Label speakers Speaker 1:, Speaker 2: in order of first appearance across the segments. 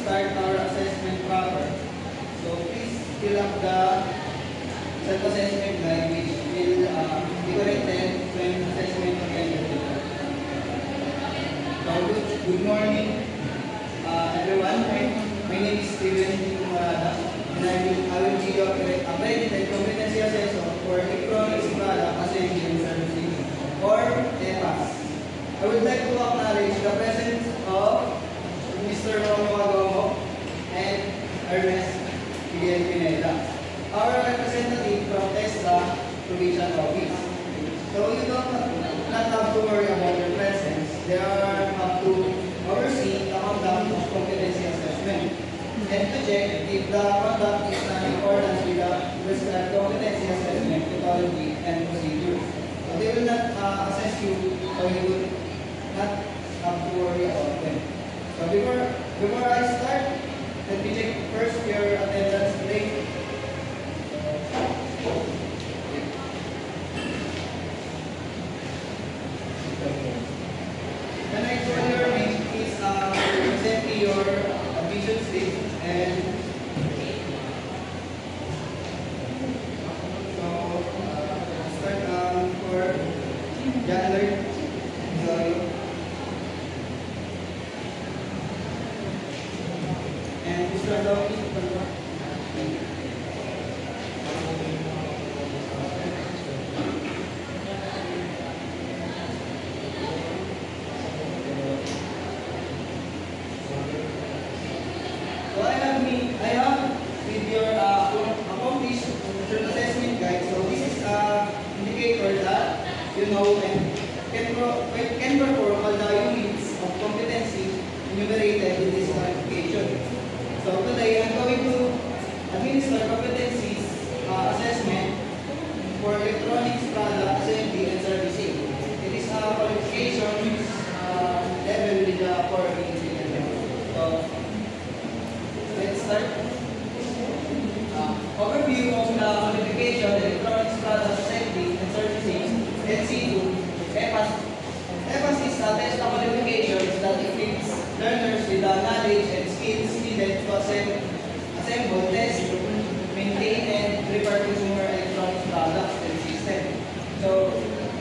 Speaker 1: start our assessment proper, so please fill up the self-assessment guide which will be corrected when assessment again. So good morning everyone. My name is Steven Murada, and I will be your accredited competency assessor for electronics product assembly and servicing, or EPAS. I would like to acknowledge the presence of Mr. Romo Agomo and Ernest Miguel Pineda, our representative from TESDA Provincial Office. So you don't not have to worry about their presence. They are have to oversee the conduct of competency assessment and to check if the conduct is in accordance with the prescribed competency assessment methodology and procedures. So they will not assess you, or you will not have to worry about them. So before I start, let me check first your attendance today. When I call your name, please present me your admission slip and so start for January. And Mr. Loki, so I have with your accomplished assessment guide. So this is indicator that you know and can perform all the units of competency enumerated in this qualification. So today I'm going to administer competencies assessment for electronics product assembly and servicing. It is a qualification level with the core incident. So let's start. Overview of the qualification electronics product assembly and servicing (ETC2). EPAS. EPAS is a test of qualifications that equips learners with the knowledge and skills needed to assemble, test, maintain, and repair consumer electronics products and systems. So,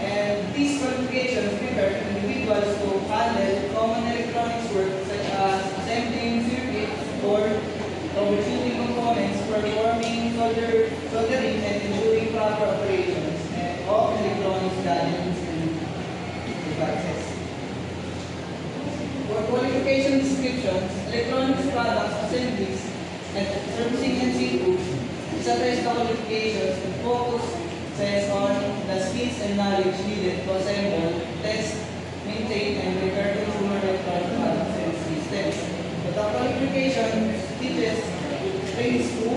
Speaker 1: and these qualifications prepare individuals to handle common electronics work such as assembling circuits or troubleshooting components, performing soldering, and ensuring proper operations of electronics gadgets and devices. For qualification descriptions, electronics products, assemblies, and servicing (ETC2) is a test of qualifications that focuses on the skills and knowledge needed to assemble, test, maintain, and repair consumer electronic products and systems. So the qualification teaches trains to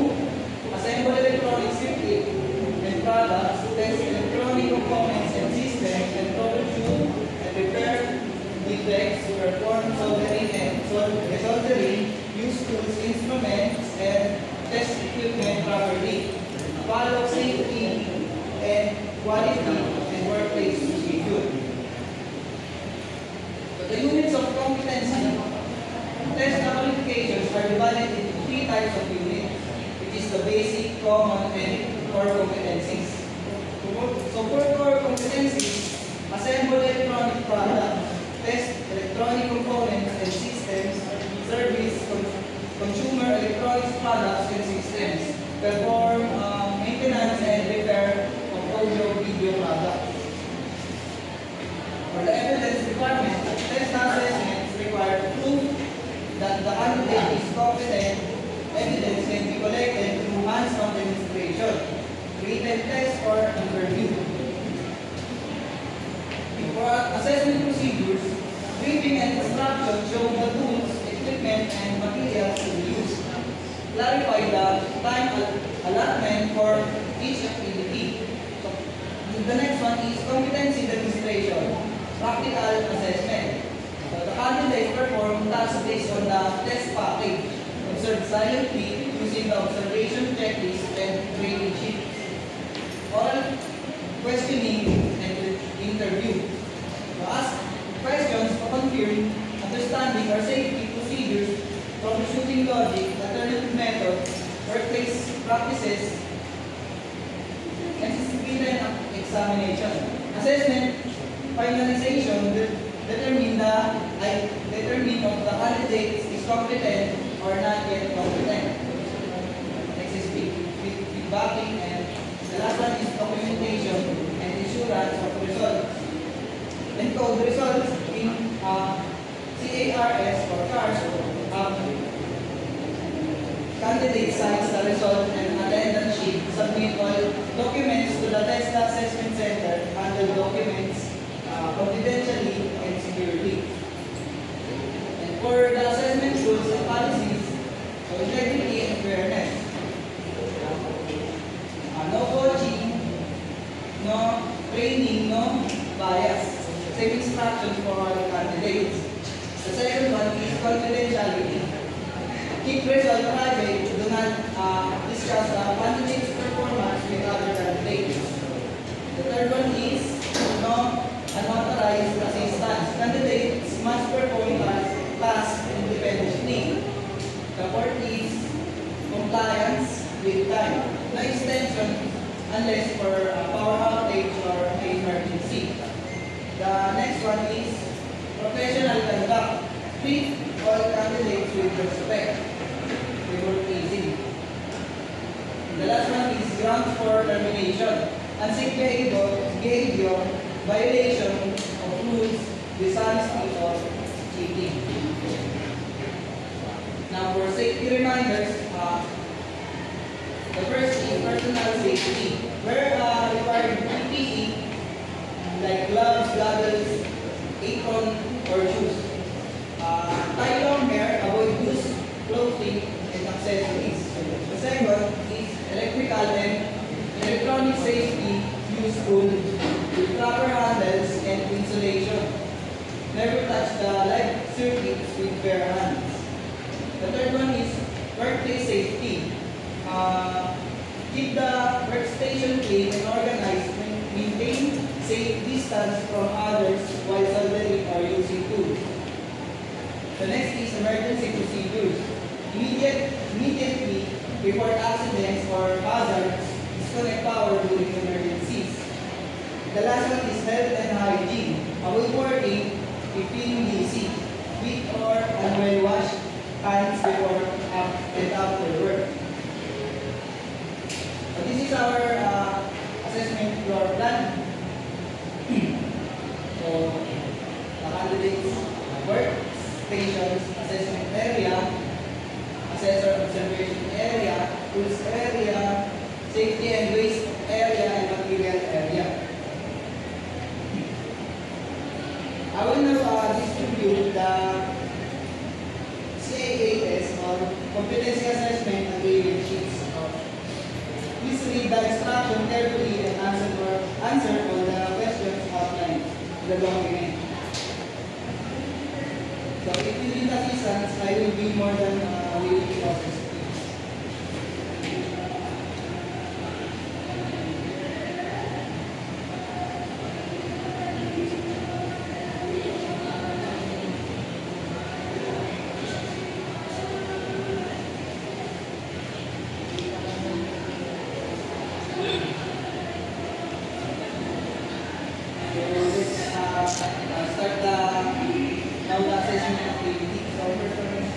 Speaker 1: assemble electronic circuit and products, test electronic components and systems, and troubleshoot and repair defects, perform soldering and soldering, use tools, instruments, and test equipment properly, follow safety and quality and workplace procedure. So the units of competency test qualifications are divided into 3 types of units, which is the basic, common, and core competencies. So for core competencies, assemble electronic products, test electronic components and systems, service consumer electronics products and systems, perform maintenance and repair of audio-video products. For the evidence requirement, test assessments require proof that the candidate is competent. Evidence can be collected through hands-on demonstration, written test, or interview. For assessment procedures, briefing and instructions show the tools, equipment, and materials to be used. Clarify the time allotment for each activity. So, the next one is competency demonstration, practical assessment. So, the candidate perform tasks based on the test package. Observe silently using the observation checklist and training sheet. Oral questioning and interview. So ask questions to confirm understanding or safety procedures troubleshooting logic, alternative methods, workplace practices, and disciplinary examination. Assessment, finalization, determine of the candidate is competent or not yet competent. Next is feedbacking, and the last one is documentation and insurance of results. And code results in CARS or CARS. Candidate signs the result and attendance sheet, submit all documents to the test assessment center, handle documents confidentially and securely. And for the assessment rules and policies, so integrity and fairness. No coaching, no training, no bias. Same instruction for all candidates. The second one is confidentiality. Keep result private. Do not discuss candidate's performance with other candidates. The third one is no unauthorized assistance. Candidates must perform tasks independently. The fourth is compliance with time. No extension unless for power outage or emergency. The next one is professional conduct. Treat all candidates with respect. They work easy. The last one is grounds for termination. Unsafe behavior, violation of rules, dishonesty, or cheating. Now for safety reminders, the first is personal safety, where required PPE like gloves, goggles, apron, or shoes. Tie long hair, avoid loose clothing and accessories. The second is electrical and electronic safety, useful with proper handles and insulation. Never touch the light circuits with bare hands. The third one is workplace safety. Keep the workstation clean and organized. Maintain safe distance from others while soldering or using tools. The next is emergency procedures. Immediately report accidents or hazards. Disconnect power during emergencies. The last one is health and hygiene. Avoid working if feeling dizzy. Weak or unwell wash hands before and after work. So this is our assessment floor plan. So the candidates work stations, assessment area, assessor observation area, tools area, safety and waste area, and material area. I will now distribute the CAAS or competency assessment agreement sheets. Please read the instruction carefully and answer all the questions outlined in the document. So if you need assistance, I will be more than willing to assist you. Now the assessment activity. So first one is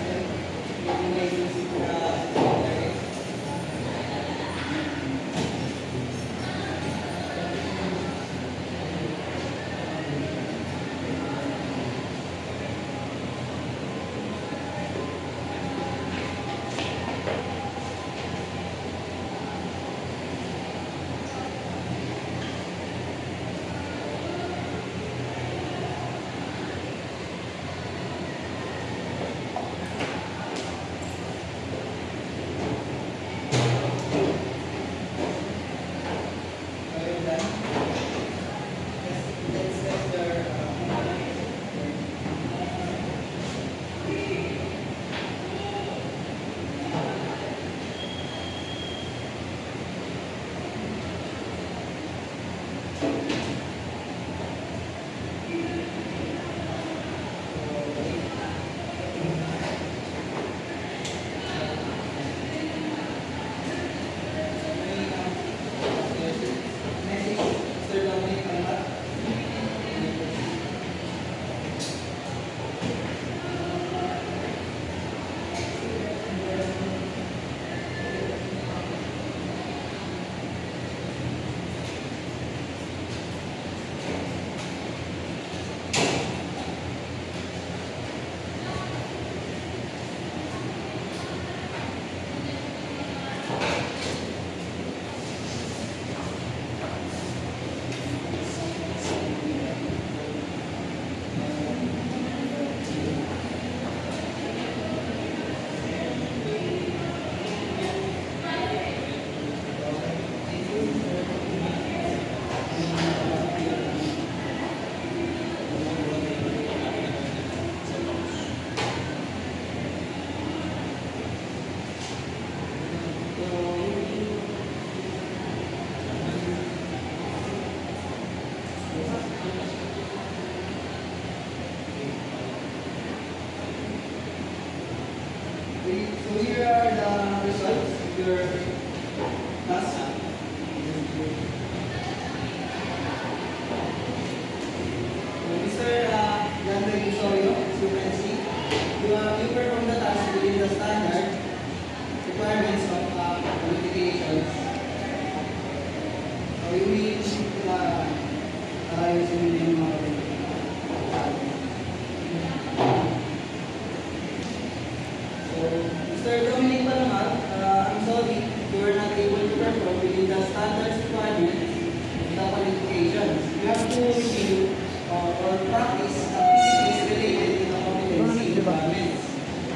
Speaker 1: standards requirements of the qualifications. You have to review or practice activities related to the competency requirements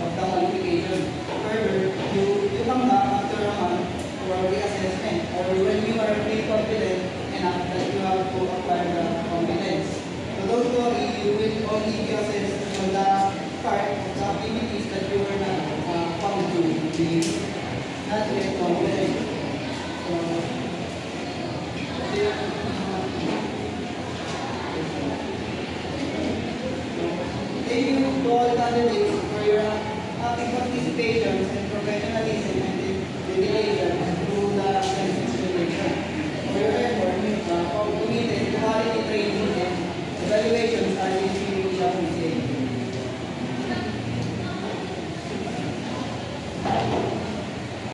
Speaker 1: of the qualification. Further, you come back after a month for reassessment or when you are pretty confident enough that you have to acquire the competence. So don't worry, you will only be assessed on the part of the activities that you were not found to be not yet confident. Thank you to all candidates for your active participations and professionalism and dedication through the examination. For your effort, committed to quality training and evaluations are extremely appreciated.